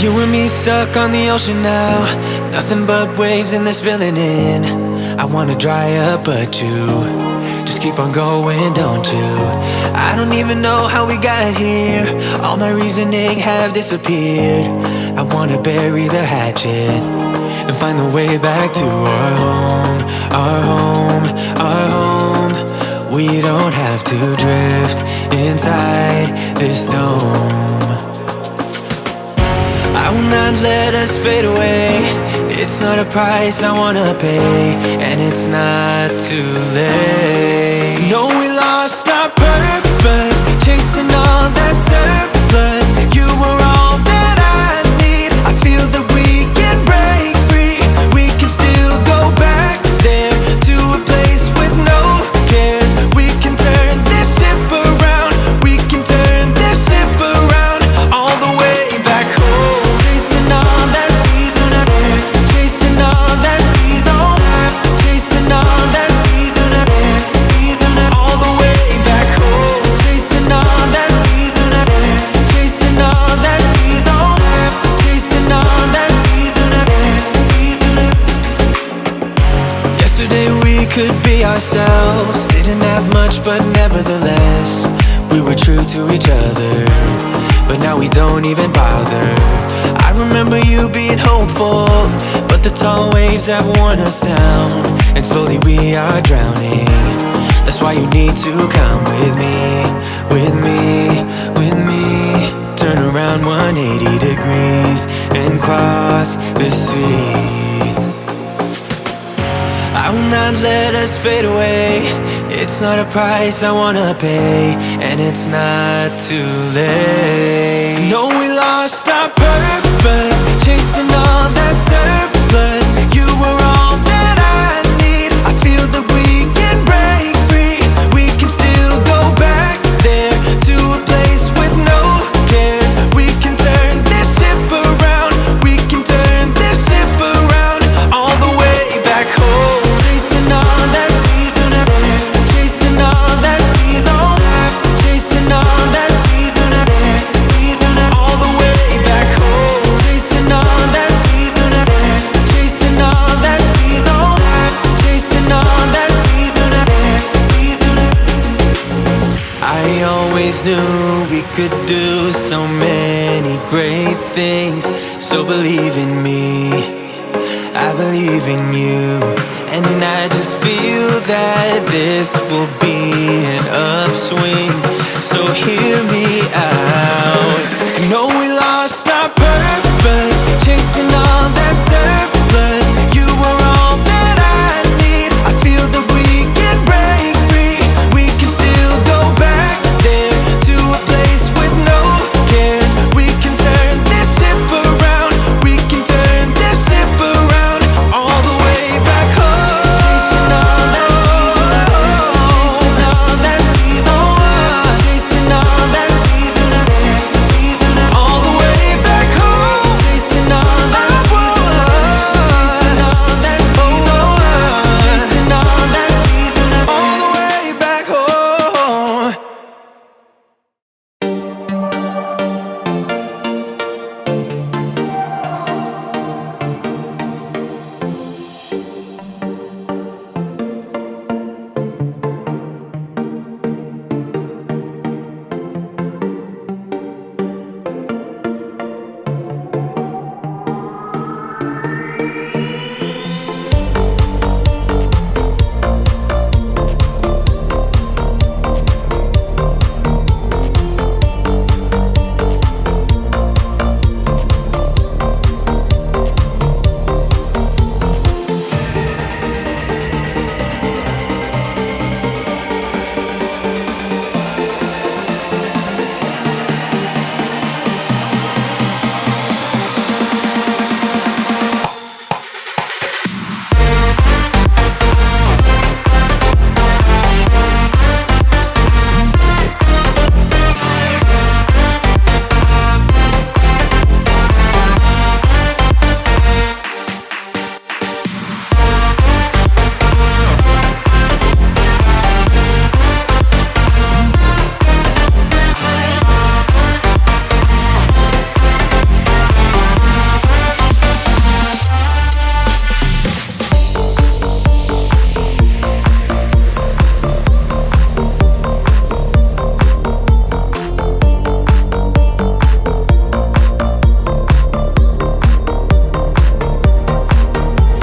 You and me stuck on the ocean now, nothing but waves and they're spilling in. I wanna dry up but you just keep on going, don't you? I don't even know how we got here, all my reasoning have disappeared. I wanna bury the hatchet and find the way back to our home, our home, our home. We don't have to drift inside this dome. I will not let us fade away. It's not a price I wanna pay, and it's not too late. No, we lost our purpose, chasing all that surplus. You were all that I need. I feel that we can break free. We can still go back there to a place with no cares. We can turn this ship around. We can turn this ship around all the way back home. Chasing all that we do not care, chasing all that we don't have, chasing all that we do not care, all the way back home. Chasing all that we do not care, chasing all that we don't have, chasing all that we do not care, Yesterday we could be ourselves, didn't have much but nevertheless we were true to each other. But now we don't even bother. I remember you being hopeful, but the tall waves have worn us down, and slowly we are drowning. That's why you need to come with me, with me, with me. Turn around 180 degrees and cross the sea. I will not let us fade away. It's not a price I wanna pay, and it's not too late. No, we lost our purpose, chasing all that surplus. You were all that I need. I feel that we can break free. We can still go back there to a place with no cares. We can turn this ship around. We can turn this ship around all the way back home. Chasing all that we do not care, chasing all that we don't have, chasing all that we do not care, all the way back home. Chasing all that we do not care, chasing all that we don't have, chasing all that we do not care, I always knew we could do so many great things, so believe in me, I believe in you. And I just feel that this will be an upswing, so hear me out.